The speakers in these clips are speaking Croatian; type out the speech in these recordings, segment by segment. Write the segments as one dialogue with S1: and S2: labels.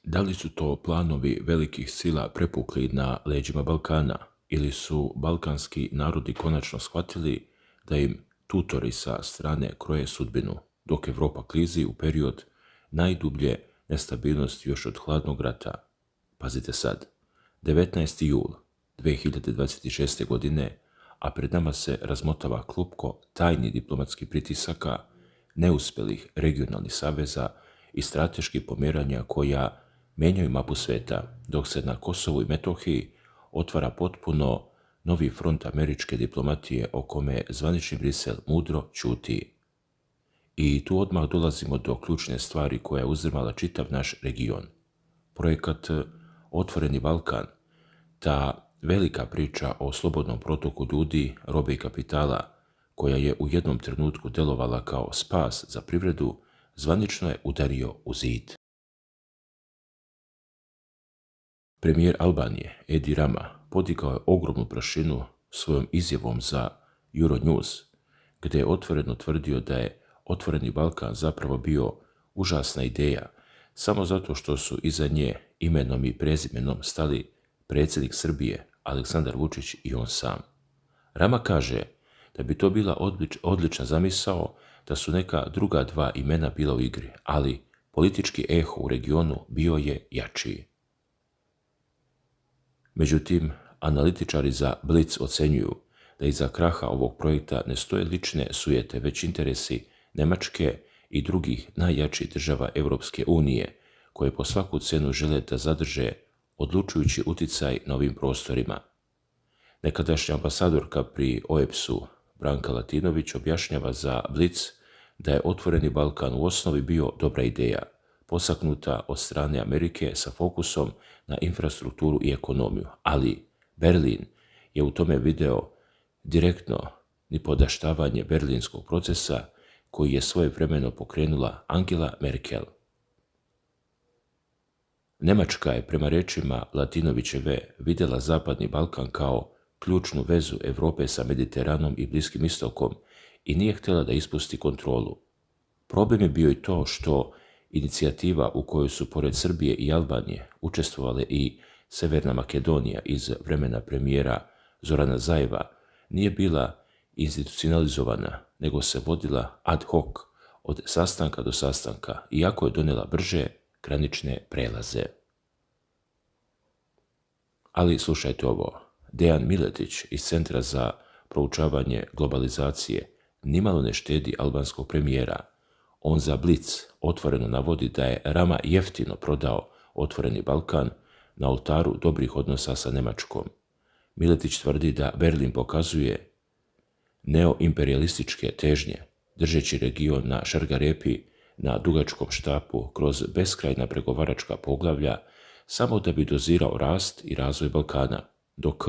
S1: Da li su to planovi velikih sila prepukli na leđima Balkana ili su balkanski narodi konačno shvatili da im tutori sa strane kroje sudbinu, dok Evropa klizi u period najdublje nestabilnosti još od hladnog rata? Pazite sad, 19. jul 2026. godine, a pred nama se razmotava klupko tajnih diplomatskih pritisaka, neuspjelih regionalnih saveza i strateških pomjeranja koja menjaju mapu sveta, dok se na Kosovu i Metohiji otvara potpuno novi front američke diplomatije o kome zvanični Brisel mudro ćuti. I tu odmah dolazimo do ključne stvari koja je uzdrmala čitav naš region. Projekat Otvoreni Balkan, ta velika priča o slobodnom protoku ljudi, robe i kapitala, koja je u jednom trenutku delovala kao spas za privredu, zvanično je udario u zid. Premijer Albanije, Edi Rama, podigao je ogromnu prašinu svojom izjavom za Euronews, gdje je otvoreno tvrdio da je Otvoreni Balkan zapravo bio užasna ideja, samo zato što su iza nje imenom i prezimenom stali predsjednik Srbije, Aleksandar Vučić i on sam. Rama kaže da bi to bila odlična zamisao da su neka druga dva imena bila u igri, ali politički eho u regionu bio je jačiji. Međutim, analitičari za Blic ocenjuju da iza kraha ovog projekta ne stoje lične sujete, već interesi Nemačke i drugih najjačih država Europske unije, koje po svaku cenu žele da zadrže odlučujući uticaj na ovim prostorima. Nekadašnja ambasadorka pri OEBS-u Branka Latinović objašnjava za Blic da je Otvoreni Balkan u osnovi bio dobra ideja, posaknuta od strane Amerike sa fokusom na infrastrukturu i ekonomiju, ali Berlin je u tome video direktno nipodaštavanje berlinskog procesa koji je svojevremeno pokrenula Angela Merkel. Njemačka je prema rečima Latinovićeve vidjela Zapadni Balkan kao ključnu vezu Europe sa Mediteranom i Bliskim istokom i nije htjela da ispusti kontrolu. Problem je bio i to što inicijativa u kojoj su pored Srbije i Albanije učestvovale i Severna Makedonija iz vremena premijera Zorana Zajeva nije bila institucionalizovana, nego se vodila ad hoc od sastanka do sastanka, iako je donijela brže granične prelaze. Ali slušajte ovo, Dejan Miletić iz Centra za proučavanje globalizacije nimalo ne štedi albanskog premijera. On za Blic otvoreno navodi da je Rama jeftino prodao Otvoreni Balkan na oltaru dobrih odnosa sa Njemačkom. Miletić tvrdi da Berlin pokazuje neoimperialističke težnje, držeći region na šargarepi, na dugačkom štapu kroz beskrajna pregovaračka poglavlja, samo da bi dozirao rast i razvoj Balkana, dok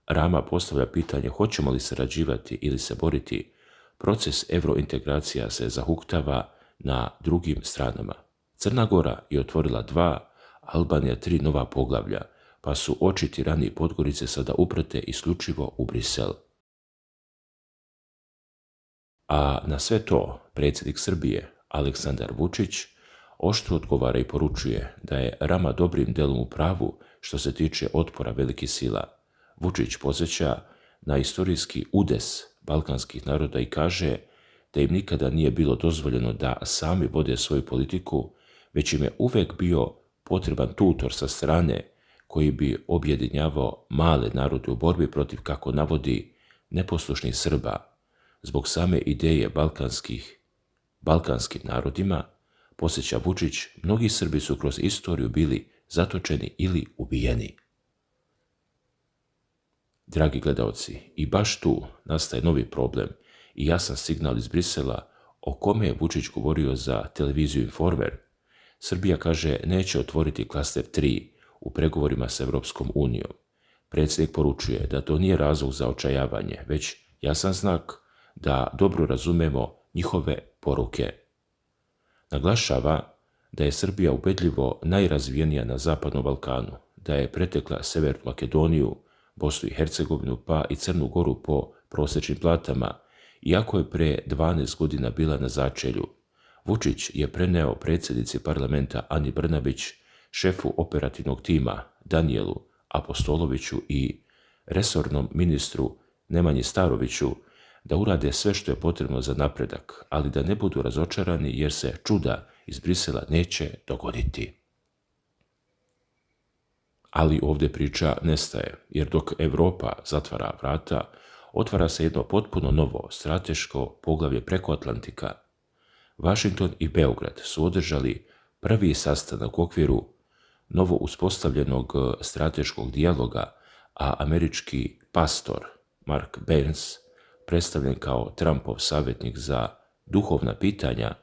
S1: Rama postavlja pitanje hoćemo li sarađivati ili se boriti, proces eurointegracija se zahuktava na drugim stranama. Crna Gora je otvorila 2, Albanija 3 nova poglavlja, pa su oči Tirani i Podgorice sada uprte isključivo u Brisel. A na sve to predsjednik Srbije, Aleksandar Vučić, oštro odgovara i poručuje da je Rama dobrim delom u pravu što se tiče otpora velikih sila. Vučić podsjeća na istorijski udes balkanskih naroda i kaže da im nikada nije bilo dozvoljeno da sami vode svoju politiku, već im je uvek bio potreban tutor sa strane koji bi objedinjavao male narode u borbi protiv, kako navodi, neposlušnih Srba. Zbog same ideje balkanskim narodima, podsjeća Vučić, mnogi Srbi su kroz istoriju bili zatočeni ili ubijeni. Dragi gledaoci, i baš tu nastaje novi problem i jasan signal iz Brisela o kome je Vučić govorio za televiziju Informer. Srbija, kaže, neće otvoriti klaster 3 u pregovorima s Evropskom unijom. Predsjednik poručuje da to nije razlog za očajavanje, već jasan znak da dobro razumemo njihove poruke. Naglašava da je Srbija ubedljivo najrazvijenija na Zapadnom Balkanu, da je pretekla Severnu Makedoniju, Bosnu i Hercegovinu pa i Crnu Goru po prosječnim platama, iako je pre 12 godina bila na začelju. Vučić je preneo predsjednici parlamenta Ani Brnabić šefu operativnog tima Danijelu Apostoloviću i resornom ministru Nemanji Staroviću da urade sve što je potrebno za napredak, ali da ne budu razočarani jer se čuda iz Brisela neće dogoditi. Ali ovdje priča nestaje, jer dok Europa zatvara vrata, otvara se jedno potpuno novo strateško poglavlje preko Atlantika. Washington i Beograd su održali prvi sastanak u okviru novo uspostavljenog strateškog dijaloga, a američki pastor Mark Burns, predstavljen kao Trumpov savjetnik za duhovna pitanja,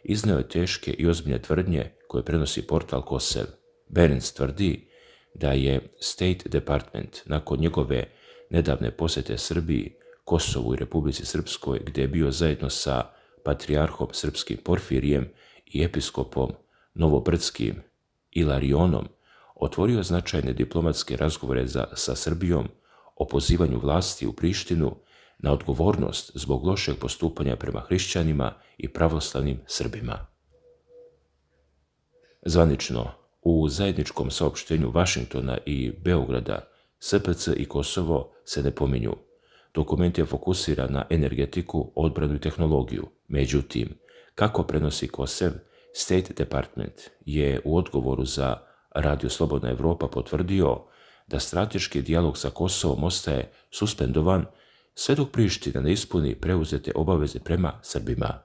S1: izneo je teške i ozbiljne tvrdnje koje prenosi portal Kosev. Burns tvrdi da je State Department nakon njegove nedavne posjete Srbiji, Kosovu i Republici Srpskoj, gdje je bio zajedno sa patrijarhom srpskim Porfirijem i episkopom Novobrdskim Ilarionom, otvorio značajne diplomatske razgovore sa Srbijom o pozivanju vlasti u Prištinu na odgovornost zbog lošeg postupanja prema hrišćanima i pravoslavnim Srbima. Zvanično, u zajedničkom saopštenju Vašingtona i Beograda, SPC i Kosovo se ne pominju. Dokument je fokusiran na energetiku, odbranu i tehnologiju. Međutim, kako prenosi Kosev, State Department je u odgovoru za Radio Slobodna Evropa potvrdio da strateški dijalog sa Kosovom ostaje suspendovan sve dok Priština ne ispuni preuzete obaveze prema Srbima.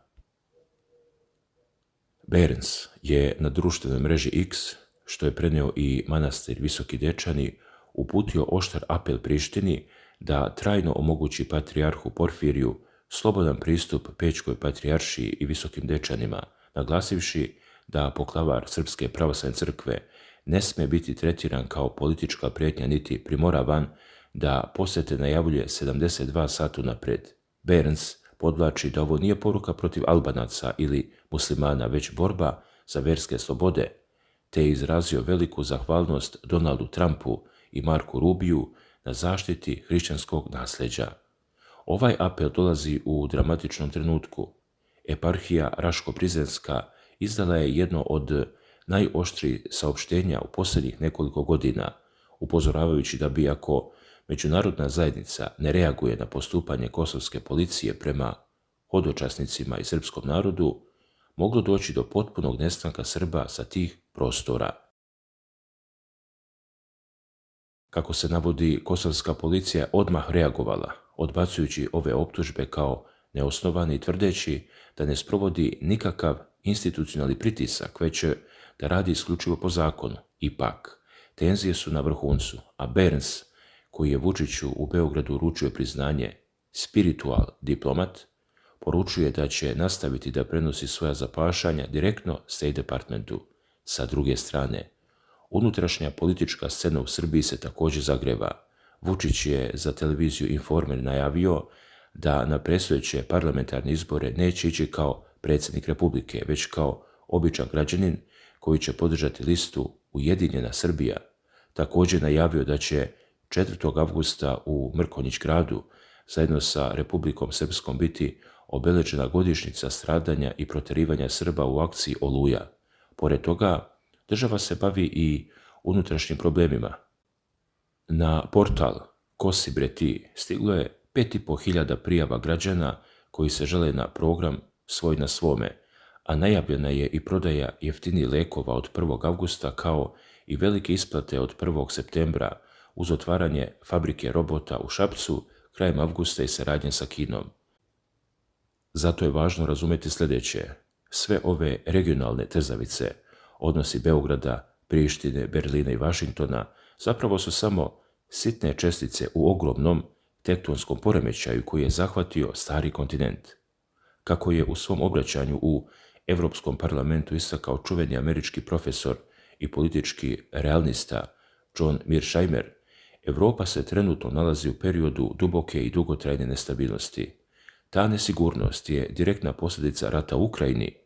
S1: Burns je na društvenoj mreži X, što je preneo i manastir Visoki Dečani, uputio oštar apel Prištini da trajno omogući patrijarhu Porfiriju slobodan pristup Pećkoj patrijaršiji i Visokim Dečanima, naglasivši da poklavar Srpske pravoslavne crkve ne smije biti tretiran kao politička prijetnja niti primoravan da posjete najavljuje 72 sata unaprijed. Burns podvlači da ovo nije poruka protiv Albanaca ili muslimana, već borba za verske slobode, te je izrazio veliku zahvalnost Donaldu Trumpu i Marku Rubiju na zaštiti hrišćanskog nasljeđa. Ovaj apel dolazi u dramatičnom trenutku. Eparhija Raško-Prizrenska izdala je jedno od najoštrijih saopštenja u posljednjih nekoliko godina, upozoravajući da bi ako međunarodna zajednica ne reaguje na postupanje kosovske policije prema hodočasnicima i srpskom narodu, moglo doći do potpunog nestanka Srba sa tih prostora. Kako se navodi, kosovska policija odmah reagovala, odbacujući ove optužbe kao neosnovane i tvrdeći da ne sprovodi nikakav institucionalni pritisak, već da radi isključivo po zakonu. Ipak, tenzije su na vrhuncu, a Burns, koji je Vučiću u Beogradu uručio priznanje spiritual diplomat, poručuje da će nastaviti da prenosi svoja zapašanja direktno State Departmentu. Sa druge strane, unutrašnja politička scena u Srbiji se također zagreva. Vučić je za televiziju Informer najavio da na predstojeće parlamentarne izbore neće ići kao predsjednik Republike, već kao običan građanin koji će podržati listu Ujedinjena Srbija. Također najavio da će 4. avgusta u Mrkonjić gradu zajedno sa Republikom Srpskom biti obeležena godišnjica stradanja i protjerivanja Srba u akciji Oluja. Pored toga, država se bavi i unutrašnjim problemima. Na portal Kosi bre ti stiglo je 5.500 prijava građana koji se žele na program Svoj na svome, a najavljena je i prodaja jeftinijih lekova od 1. avgusta kao i velike isplate od 1. septembra uz otvaranje fabrike robota u Šapcu krajem avgusta i saradnje sa Kinom. Zato je važno razumjeti sljedeće. Sve ove regionalne trzavice, odnosi Beograda, Prištine, Berlina i Vašingtona, zapravo su samo sitne čestice u ogromnom tektonskom poremećaju koji je zahvatio stari kontinent. Kako je u svom obraćanju u Europskom parlamentu istakao čuveni američki profesor i politički realnista John Mearsheimer, Europa se trenutno nalazi u periodu duboke i dugotrajne nestabilnosti. Ta nesigurnost je direktna posljedica rata u Ukrajini,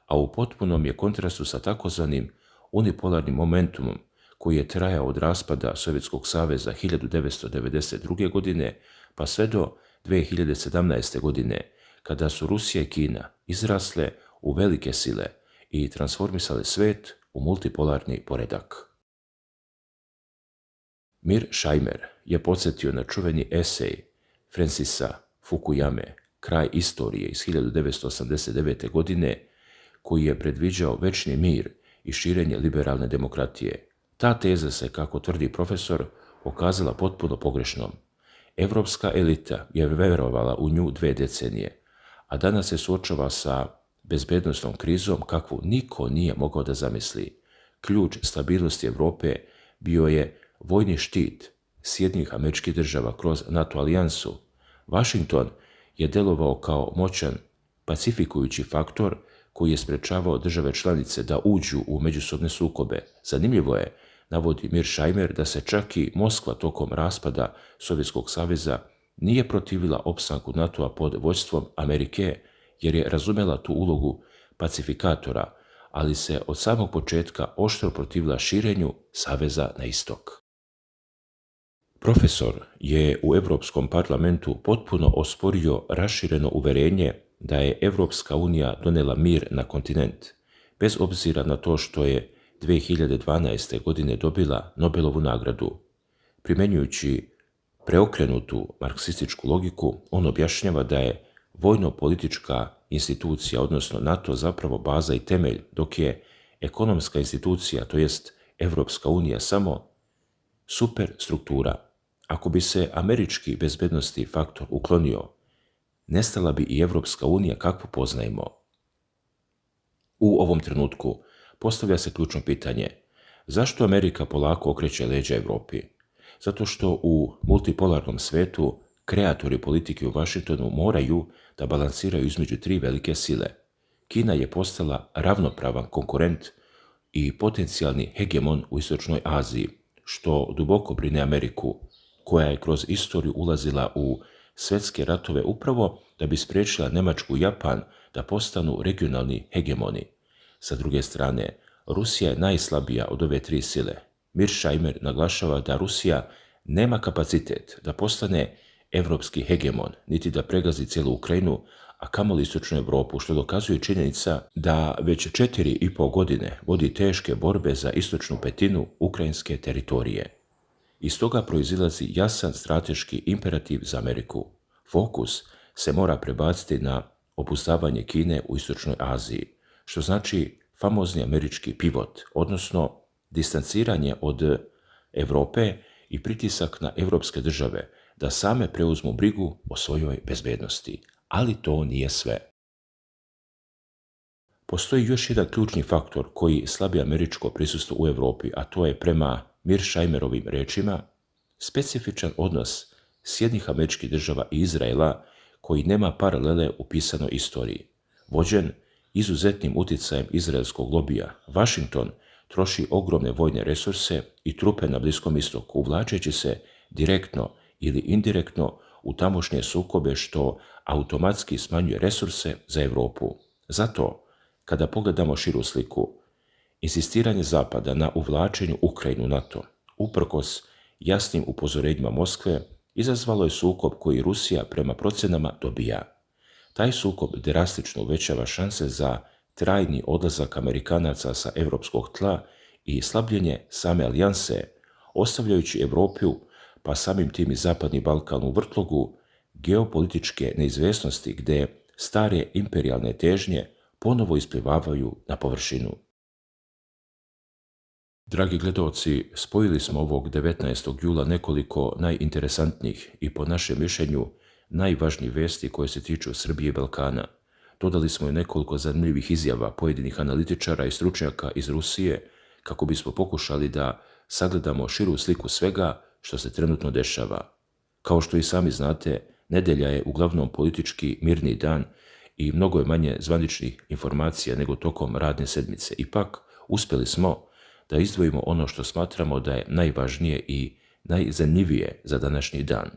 S1: a u potpunom je kontrastu sa takozvanim unipolarnim momentumom koji je trajao od raspada Sovjetskog saveza 1992. godine pa sve do 2017. godine, kada su Rusija i Kina izrasle u velike sile i transformisale svet u multipolarni poredak. Mearsheimer je podsjetio na čuveni esej Francisa Fukuyame Kraj istorije iz 1989. godine, koji je predviđao večni mir i širenje liberalne demokratije. Ta teza se, kako tvrdi profesor, okazala potpuno pogrešnom. Evropska elita je verovala u nju 2 decenije, a danas se suočava sa bezbednosnom krizom kakvu niko nije mogao da zamisli. Ključ stabilnosti Evrope bio je vojni štit Sjedinjenih Američkih Država kroz NATO alijansu. Washington je delovao kao moćan pacifikujući faktor koji je sprečavao države članice da uđu u međusobne sukobe. Zanimljivo je, navodi Mearsheimer, da se čak i Moskva tokom raspada Sovjetskog saveza nije protivila opstanku NATO-a pod vođstvom Amerike, jer je razumela tu ulogu pacifikatora, ali se od samog početka oštro protivila širenju saveza na istok. Profesor je u Europskom parlamentu potpuno osporio rašireno uverenje da je Evropska unija donela mir na kontinent, bez obzira na to što je 2012. godine dobila Nobelovu nagradu. Primenjujući preokrenutu marksističku logiku, on objašnjava da je vojno-politička institucija, odnosno NATO, zapravo baza i temelj, dok je ekonomska institucija, to jest Evropska unija, samo superstruktura. Ako bi se američki bezbednosni faktor uklonio, nestala bi i Evropska unija kakvu poznajemo. U ovom trenutku postavlja se ključno pitanje: zašto Amerika polako okreće leđa Evropi? Zato što u multipolarnom svetu kreatori politike u Washingtonu moraju da balansiraju između 3 velike sile. Kina je postala ravnopravan konkurent i potencijalni hegemon u Istočnoj Aziji, što duboko brine Ameriku, koja je kroz istoriju ulazila u svjetske ratove upravo da bi spriječila Nemačku i Japan da postanu regionalni hegemoni. Sa druge strane, Rusija je najslabija od ove 3 sile. Mearsheimer naglašava da Rusija nema kapacitet da postane evropski hegemon, niti da pregazi cijelu Ukrajinu, a kamoli Istočnu Evropu, što dokazuje činjenica da već 4,5 godine vodi teške borbe za istočnu petinu ukrajinske teritorije. Iz toga proizilazi jasan strateški imperativ za Ameriku. Fokus se mora prebaciti na obuzdavanje Kine u Istočnoj Aziji, što znači famozni američki pivot, odnosno distanciranje od Evrope i pritisak na evropske države da same preuzmu brigu o svojoj bezbednosti. Ali to nije sve. Postoji još jedan ključni faktor koji slabi američko prisustvo u Evropi, a to je, prema Mearsheimerovim rečima, specifičan odnos Sjedinjenih Američkih Država i Izraela koji nema paralele u pisanoj istoriji. Vođen izuzetnim utjecajem izraelskog lobija, Washington troši ogromne vojne resurse i trupe na Bliskom istoku, uvlačeći se direktno ili indirektno u tamošnje sukobe, što automatski smanjuje resurse za Evropu. Zato, kada pogledamo širu sliku, insistiranje Zapada na uvlačenju Ukrajinu u NATO, uprkos jasnim upozorenjima Moskve, izazvalo je sukob koji Rusija prema procjenama dobija. Taj sukob drastično uvećava šanse za trajni odlazak Amerikanaca sa evropskog tla i slabljenje same alijanse, ostavljajući Evropu, pa samim tim i Zapadni Balkan, u vrtlogu geopolitičke neizvjesnosti gdje stare imperijalne težnje ponovo isplivavaju na površinu. Dragi gledaoci, spojili smo ovog 19. jula nekoliko najinteresantnijih i, po našem mišljenju, najvažnijih vesti koje se tiču Srbije i Balkana. Dodali smo i nekoliko zanimljivih izjava pojedinih analitičara i stručnjaka iz Rusije kako bismo pokušali da sagledamo širu sliku svega što se trenutno dešava. Kao što i sami znate, nedjelja je uglavnom politički mirni dan i mnogo je manje zvaničnih informacija nego tokom radne sedmice. Ipak, uspjeli smo da izdvojimo ono što smatramo da je najvažnije i najzanimljivije za današnji dan.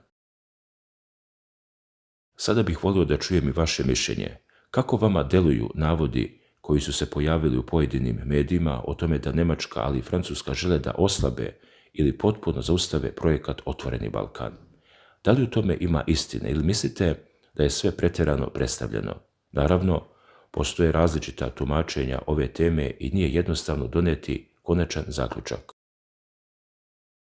S1: Sada bih volio da čujem i vaše mišljenje. Kako vama deluju navodi koji su se pojavili u pojedinim medijima o tome da Nemačka, ali i Francuska žele da oslabe ili potpuno zaustave projekat Otvoreni Balkan? Da li u tome ima istine ili mislite da je sve pretjerano predstavljeno? Naravno, Postoje različita tumačenja ove teme i nije jednostavno donijeti konačan zaključak.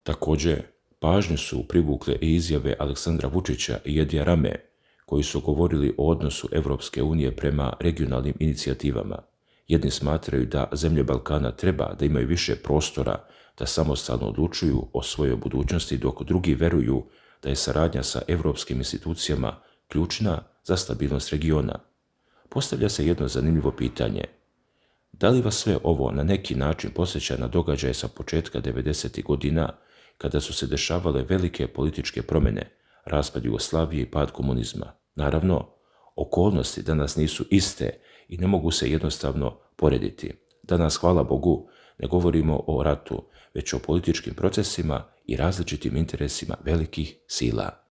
S1: Također, pažnju su privukle i izjave Aleksandra Vučića i Edija Rame, koji su govorili o odnosu Evropske unije prema regionalnim inicijativama. Jedni smatraju da zemlje Balkana treba da imaju više prostora da samostalno odlučuju o svojoj budućnosti, dok drugi veruju da je saradnja sa evropskim institucijama ključna za stabilnost regiona. Postavlja se jedno zanimljivo pitanje. Da li vas sve ovo na neki način podsjeća na događaje sa početka 90. godina, kada su se dešavale velike političke promjene, raspad Jugoslavije i pad komunizma? Naravno, okolnosti danas nisu iste i ne mogu se jednostavno porediti. Danas, hvala Bogu, ne govorimo o ratu, već o političkim procesima i različitim interesima velikih sila.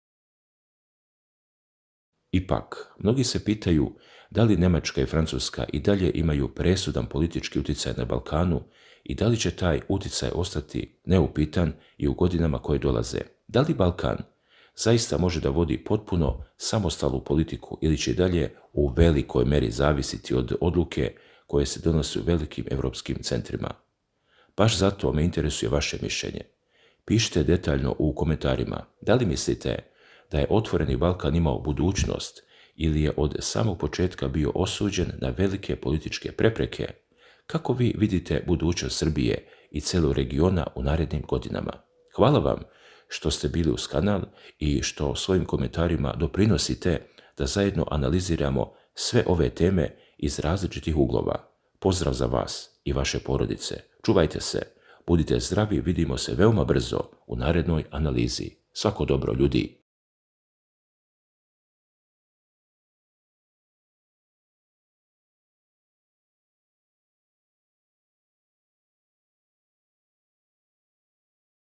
S1: Ipak, mnogi se pitaju da li Njemačka i Francuska i dalje imaju presudan politički utjecaj na Balkanu i da li će taj utjecaj ostati neupitan i u godinama koje dolaze. Da li Balkan zaista može da vodi potpuno samostalnu politiku ili će dalje u velikoj meri zavisiti od odluke koje se donose u velikim evropskim centrima? Baš zato me interesuje vaše mišljenje. Pišite detaljno u komentarima. Da li mislite da je otvoreni Balkan imao budućnost ili je od samog početka bio osuđen na velike političke prepreke? Kako vi vidite budućnost Srbije i celog regiona u narednim godinama? Hvala vam što ste bili uz kanal i što svojim komentarima doprinosite da zajedno analiziramo sve ove teme iz različitih uglova. Pozdrav za vas i vaše porodice. Čuvajte se, budite zdravi, vidimo se veoma brzo u narednoj analizi. Svako dobro, ljudi!